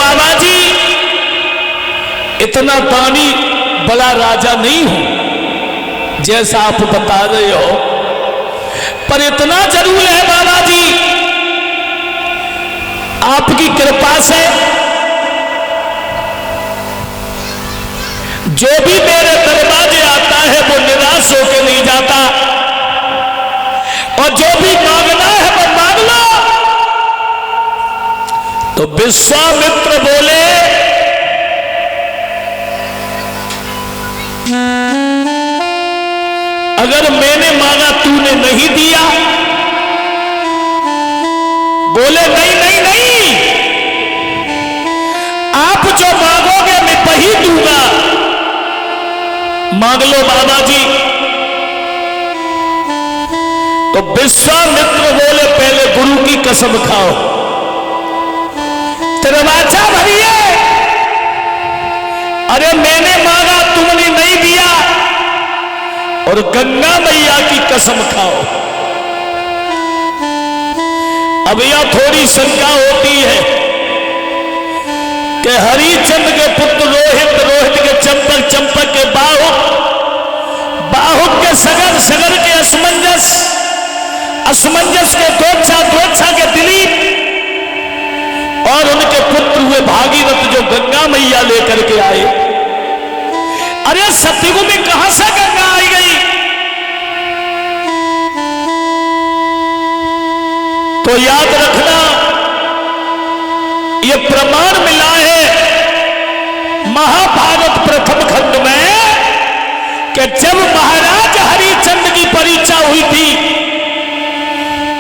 बाबा जी इतना दानी बड़ा राजा नहीं हूं जैसा आप बता रहे हो, पर इतना जरूर है बाबा जी आपकी कृपा से जो भी मेरे दरवाजे आता है वो निराश होकर नहीं जाता, और जो भी मांगना है वो मांग लो। तो विश्वामित्र बोले अगर मैंने मांगा तूने नहीं दिया? बोले नहीं नहीं नहीं, आप जो मांगोगे मैं वही दूंगा, मांग लो बाबा जी। तो विश्वामित्र बोले पहले गुरु की कसम खाओ, दरवाजा भरिए। अरे मैंने मांगा तुमने नहीं दिया, और गंगा मैया की कसम खाओ। अब यह थोड़ी शंका होती है कि हरिचंद्र के पुत्र रोहित, रोहित के चंपक, चंपक के बाहुक, बाहुक के सगर, सगर के असमंजस, असमंजस के द्वोच्छा, द्वोच्छा के दिलीप, और उनके पुत्र हुए भागीरथ जो गंगा मैया लेकर के आए। अरे सतयुग में कहां से गंगा आई गई? तो याद रखना ये प्रमाण मिला है महाभारत प्रथम खंड में कि जब महाराज हरिचंद्र की परीक्षा हुई थी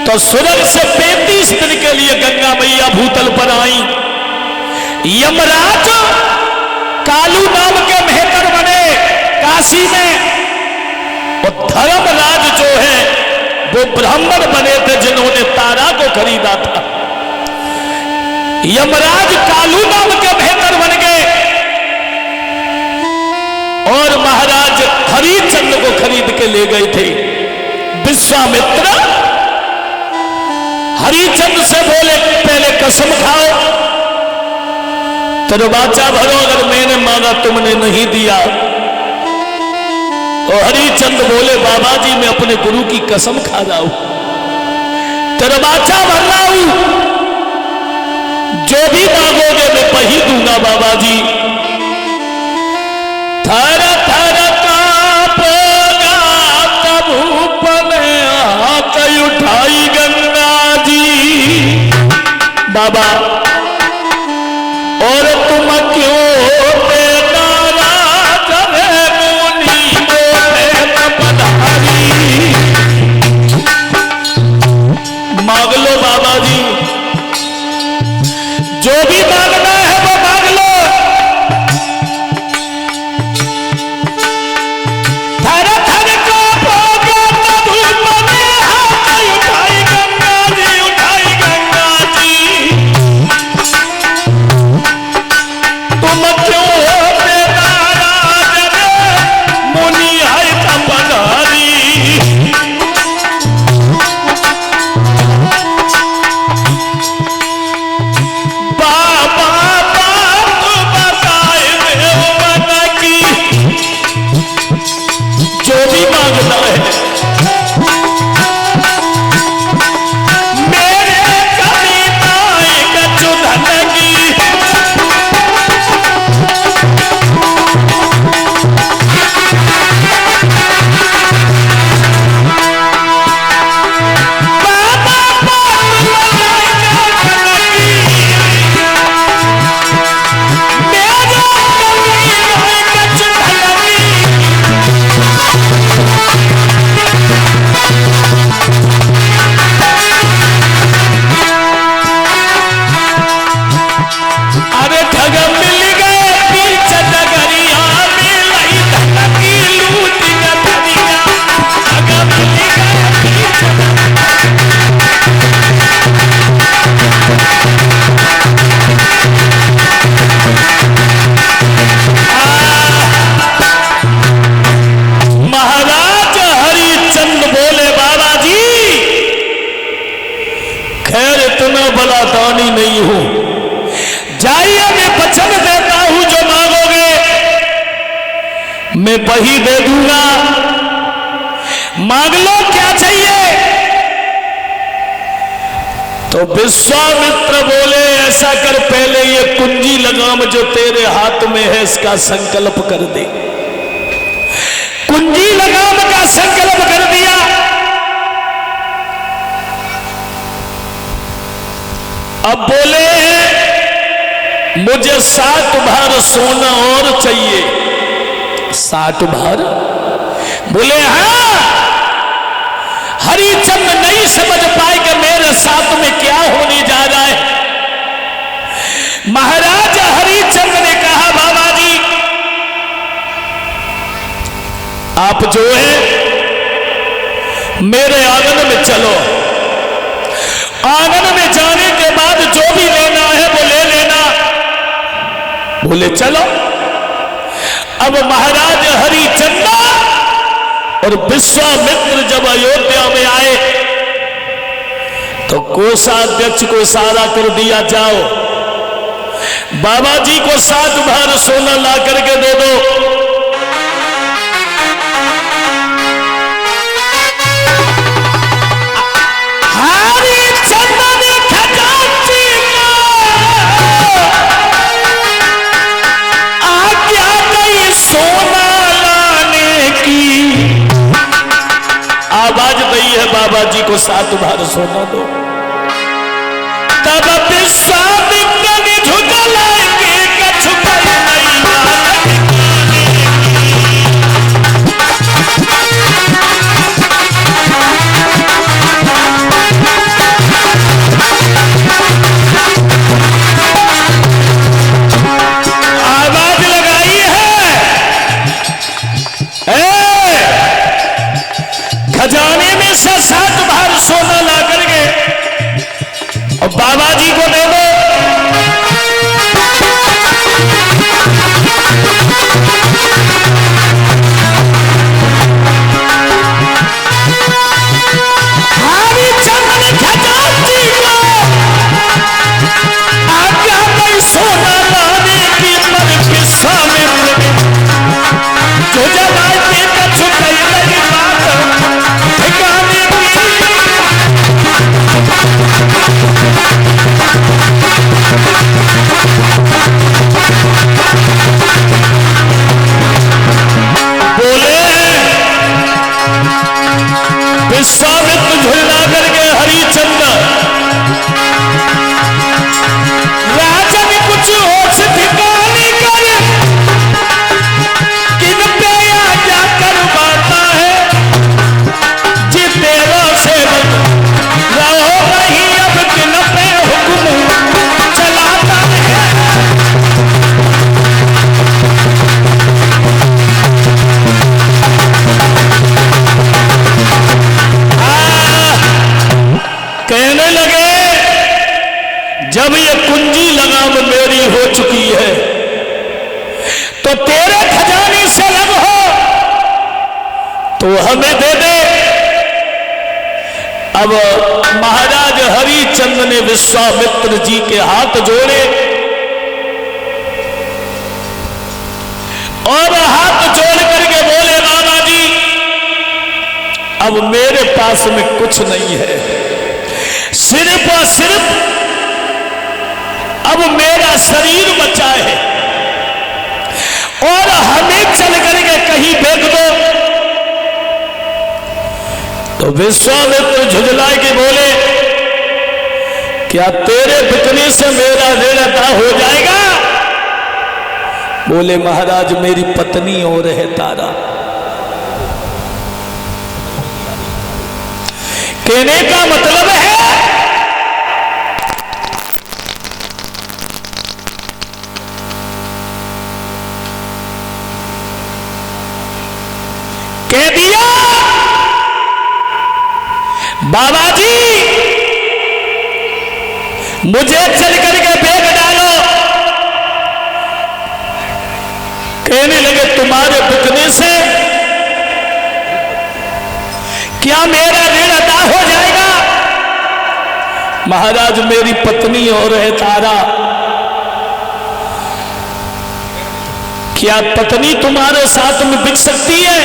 तो स्वर्ग से 35 दिन के लिए गंगा मैया भूतल पर आई। यमराज कालू नाम के मेहतर बने काशी में, और धर्मराज जो है वो ब्राह्मण बने थे जिन्होंने तारा को खरीदा था। यमराज कालू नाम के मेहतर बन गए और महाराज हरिचंद्र को खरीद के ले गए थे। विश्वामित्र हरिचंद्र से बोले पहले कसम खाओ, दरवाजा भरो, अगर मैंने मांगा तुमने नहीं दिया। तो हरिचंद्र बोले बाबा जी मैं अपने गुरु की कसम खा रहा हूं, दरवाजा भर रहा हूं, जो भी मांगोगे मैं वही दूंगा बाबा जी। थर थर कांपेगा तब ऊपर हाथ उठाई गंगा जी। बाबा और तुम क्यों नाराज रे मुनि बोले न पधारी? मांग लो बाबा जी, जो भी मांगना है वो मांग लो। थर थर कांपोगे तब ऊपर हाथ उठाई गंगा जी, उठाई गंगा जी। तुम क्यों होते नाराज रे मुनि है तपधारी? बाबा बात बताए देव मन की, जो भी मांगना है मेरे कभी नाई कछु धन की। अरे ठग मिल गए बीच नगरिया में, लाई धन की लूट गठरिया। ठग मिल गए बीच महाराज हरिचंद्र बोले बाबा जी खैर इतना बड़ा दानी नहीं हूं, जाइए मैं वचन देता हूं जो मांगोगे मैं वही दे दूंगा, मांग लो क्या चाहिए। तो विश्वामित्र बोले ऐसा कर, पहले ये कुंजी लगाम जो तेरे हाथ में है इसका संकल्प कर दे। कुंजी लगाम का संकल्प कर दिया। अब बोले मुझे 7 भार सोना और चाहिए। 7 भार? बोले हाँ। हरिचंद नहीं समझ पाए कि मेरे साथ में क्या होने जा रहा है। महाराज हरिचंद ने कहा बाबा जी आप जो है मेरे आंगन में चलो, आंगन में जाने के बाद जो भी लेना है वो ले लेना। बोले चलो। अब महाराज हरिचंद और विश्वामित्र जब अयोध्या में आए तो कोषाध्यक्ष को इशारा कर दिया जाओ बाबा जी को 7 भार सोना ला करके दे दो। आवाज दी है बाबा जी को 7 भार सोना दो। तब विश्वामित्र ने झुकला के कछु नहीं आवाज लगाई है। खजाने में से 7 भार सोना ला करके और बाबा जी को दे दो। हरिचंद ने खजांची को आज्ञा नहीं सोना लाने की, पर विश्वामित्र ने जो जवाब के कछु नहीं बात ठिकाने की। बोले विश्वामित्र झुलना करके हरिचंद राजन कुछ होश ठिकाने कर किन पे आज्ञा करवाता है, तेरा सेवक रहो नहीं अब किन पे हुक्म चलाता है। कहने लगे जब ये कुंजी लगाम मेरी हो चुकी है तो तेरे खजाने से अलग हो तो हमें दे दे। अब महाराज हरिचंद ने विश्वामित्र जी के हाथ जोड़े और हाथ जोड़ करके बोले बाबा जी अब मेरे पास में कुछ नहीं है, सिर्फ और सिर्फ अब मेरा शरीर बचा है और हमें चल करके कहीं फेंक दो। तो विश्वामित्र झुंझला के बोले क्या तेरे बिकने से मेरा ऋण अदा हो जाएगा? बोले महाराज मेरी पत्नी और है तारा। कहने का मतलब है कह दिया बाबा जी मुझे चल करके फेंक डालो। कहने लगे तुम्हारे बिकने से क्या मेरा ऋण अदा हो जाएगा? महाराज मेरी पत्नी और है तारा, क्या पत्नी तुम्हारे साथ में बिक सकती है?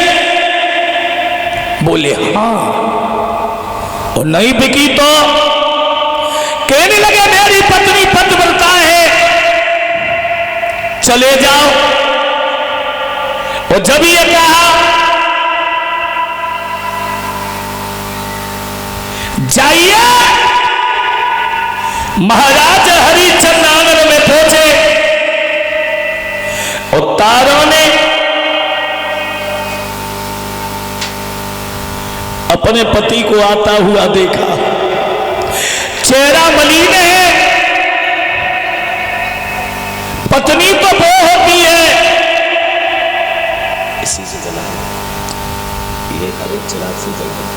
बोले हाँ। और नहीं बिकी तो कहने लगे मेरी पत्नी पतिव्रता है, चले जाओ। और जब ये कहा जाइए, महाराज हरिचंद आंगन में पहुंचे और तारों ने अपने पति को आता हुआ देखा। चेहरा मलिन है, पत्नी तो वो होती है, इसी से जला ये चिराग से जला।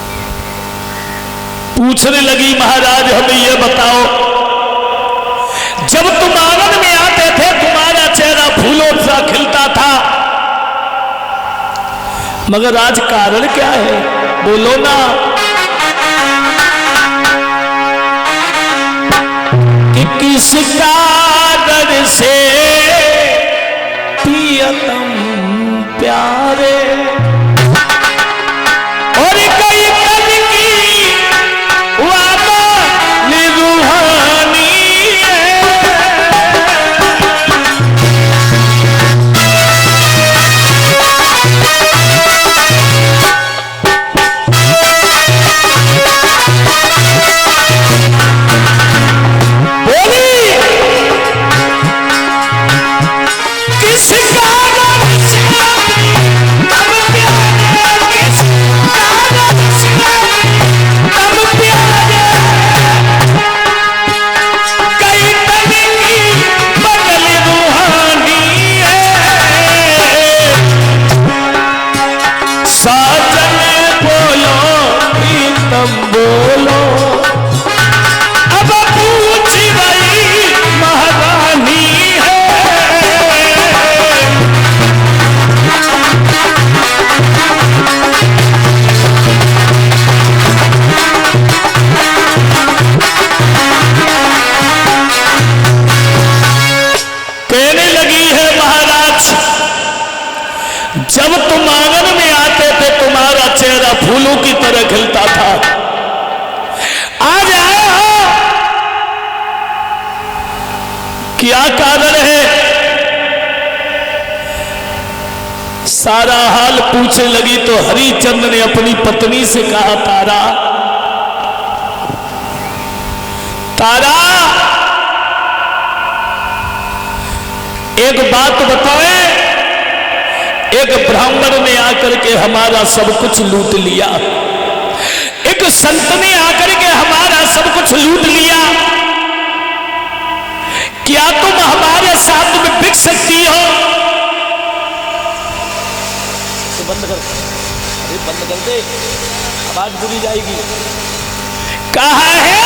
पूछने लगी महाराज हमें ये बताओ, जब तुम आंगन में आते थे तुम्हारा चेहरा फूलों सा खिलता था, मगर आज कारण क्या है? बोलो ना। कि किस कारण से प्रियतम प्यारे और कई कल की वादा रूहानी है। जब तुम आंगन में आते थे तुम्हारा चेहरा फूलों की तरह खिलता था, आज आए हो, क्या कारण है? सारा हाल पूछने लगी तो हरिचंद ने अपनी पत्नी से कहा, तारा तारा एक बात बताए, एक ब्राह्मण ने आकर के हमारा सब कुछ लूट लिया, एक संत ने आकर के हमारा सब कुछ लूट लिया, क्या तुम हमारे साथ में बिक सकती हो? तो बंद कर, अरे बंद कर दे, आवाज बुरी जाएगी। कहा है?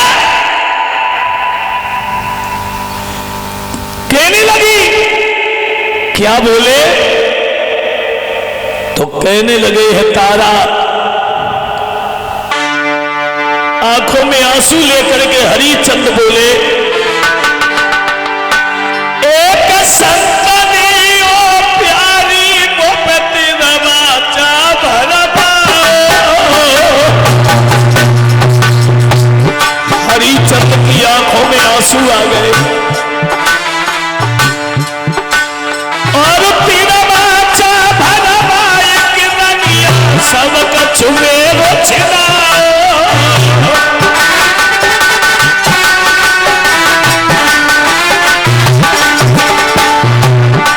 कहने लगी, क्या बोले? तो कहने लगे है तारा, आंखों में आंसू लेकर के हरिचंद बोले, एक संत ने ओ प्यारी गोपति नवाचा भर पाओ। हरिचंद की आंखों में आंसू आ गए और सब कछु मेरो छिनाओ।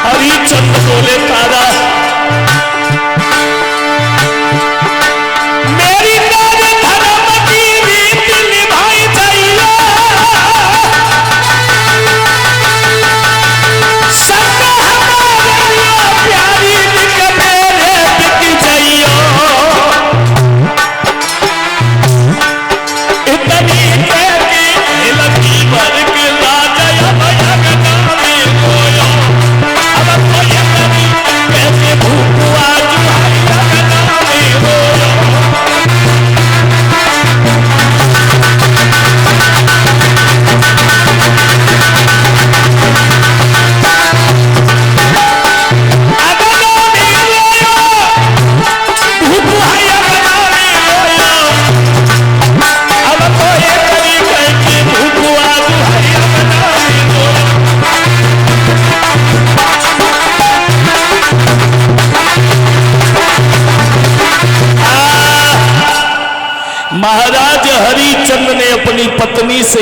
हरिचंद बोले, तारा मेरी नारी धर्म की रीति निभाई जाइए, महाराज हरिचंद ने अपनी पत्नी से